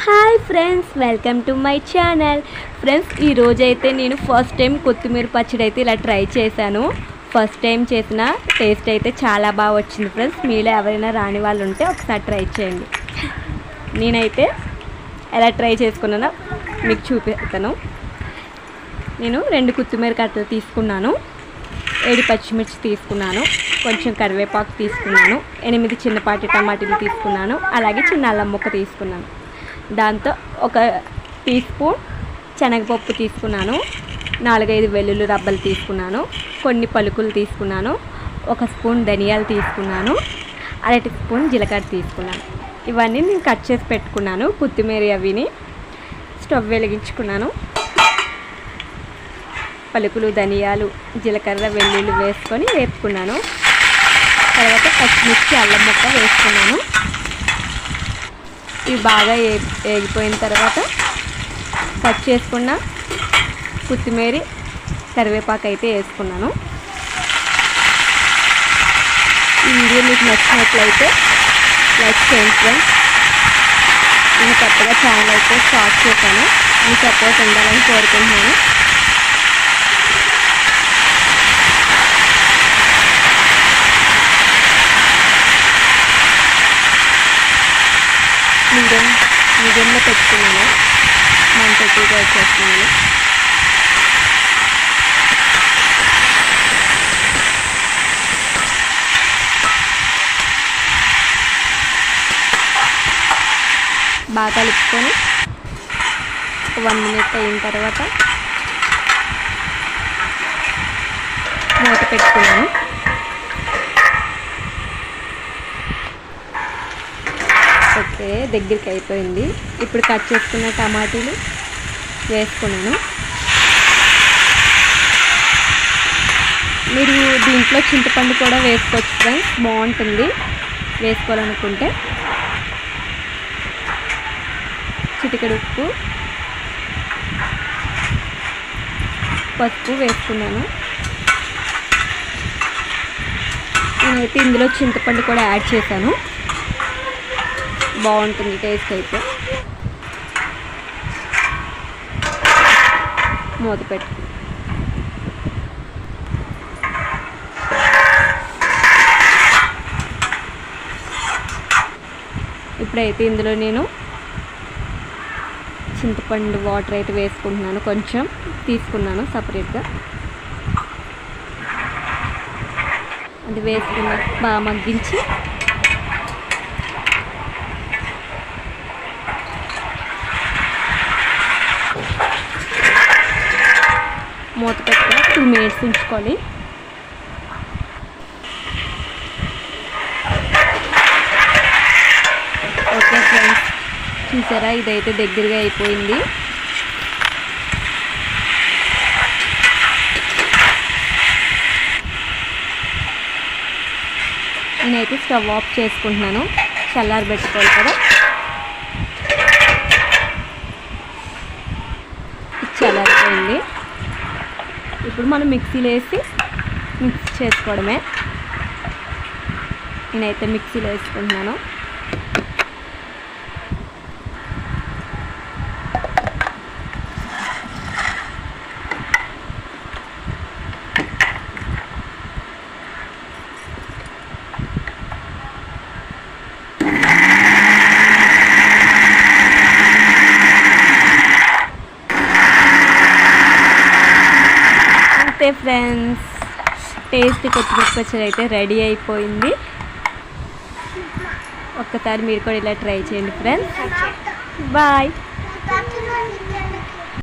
Hi friends, welcome to my channel. Friends, ఈరోజైతే నేను first time కొత్తిమీర పచ్చడి అయితే ఇలా ట్రై చేశాను. ఫస్ట్ టైం చేసిన టేస్ట్ అయితే చాలా బాగా వచ్చింది ఫ్రెండ్స్. మీలో ఎవరైనా రాని వాళ్ళు ఉంటే ఒకసారి ట్రై చేయండి. నేనైతే ఎలా ట్రై చేసుకున్నానో మీకు చూపిస్తాను. నేను 2 కొత్తిమీర కట్టలు తీసుకున్నాను, 7 పచ్చిమిర్చి తీసుకున్నాను, కొంచెం కరివేపాకు తీసుకున్నాను, 8 చిన్నపాటి టమాటీలు తీసుకున్నాను, అలాగే చిన్న అల్లం ముక్క తీసుకున్నాను. దాంతో 1 టీ స్పూన్ శనగపప్పు తీసుకున్నాను, 4-5 వెల్లుల్లి రబ్బలు తీసుకున్నాను, కొన్ని పలుకులు తీసుకున్నాను, 1 స్పూన్ ధనియాలు తీసుకున్నాను, 1/2 టీ స్పూన్ జీలకర్ర తీసుకున్నాను. ఇవన్నీ నేను కట్ చేసి పెట్టుకున్నాను. కొత్తిమీర అవిని స్టవ్ వెలిగించుకున్నాను. పలుకులు, ధనియాలు, జీలకర్ర, వెల్లుల్లి వేసుకొని వేపుకున్నాను. తర్వాత పచ్చిమిర్చి, అల్లం ముక్క వేసుకున్నాను. ఇవి బాగా వేగిపోయిన తర్వాత కట్ చేసుకున్న కొత్తిమీర, కరివేపాకు అయితే వేసుకున్నాను. ఈ వీడియో మీకు నచ్చినట్లయితే లైక్ చేయండి ఫ్రెండ్స్. నేను కొత్తగా ఛానల్ అయితే స్టార్ట్ చేశాను. మీ సపోర్ట్ ఉండాలని కోరుకుంటున్నాను. మీడియంలో పెట్టుకున్నాను, మంట ఎక్కువగా వచ్చేస్తున్నాను. బాగా కలుపుకొని 1 మినిట్ అయిన తర్వాత మూత పెట్టుకున్నాను. ఓకే, దగ్గరికి అయిపోయింది. ఇప్పుడు కట్ చేసుకున్న టమాటీలు వేసుకున్నాను. మీరు దీంట్లో చింతపండు కూడా వేసుకోవచ్చు ఫ్రెండ్స్, బాగుంటుంది వేసుకోవాలనుకుంటే. చిటికెడు ఉప్పు, పసుపు వేసుకున్నాను. నేనైతే ఇందులో చింతపండు కూడా యాడ్ చేశాను, బాగుంటుంది టేస్ట్ అయితే. మూత పెట్టు. ఇప్పుడైతే ఇందులో నేను చింతపండు వాటర్ అయితే వేసుకుంటున్నాను. కొంచెం తీసుకున్నాను సపరేట్గా. అది వేసుకున్న బాగా మగ్గించి మూత పెట్టుకొని 2 మినిట్స్ ఉంచుకోవాలి. ఓకే ఫ్రెండ్స్, చూసారా, ఇదైతే దగ్గరగా అయిపోయింది. నేనైతే స్టవ్ ఆఫ్ చేసుకుంటున్నాను. చల్లారి పెట్టుకోవాలి కదా. చల్లారిపోయింది. ఇప్పుడు మనం మిక్సీలో వేసి మిక్స్ చేసుకోవడమే. నేనైతే మిక్సీలో వేసుకుంటున్నాను. ఫ్రెండ్స్, టేస్ట్ కొత్తిమీర పచ్చడి అయితే రెడీ అయిపోయింది. ఒక్కసారి మీరు కూడా ఇలా ట్రై చేయండి ఫ్రెండ్స్. బాయ్.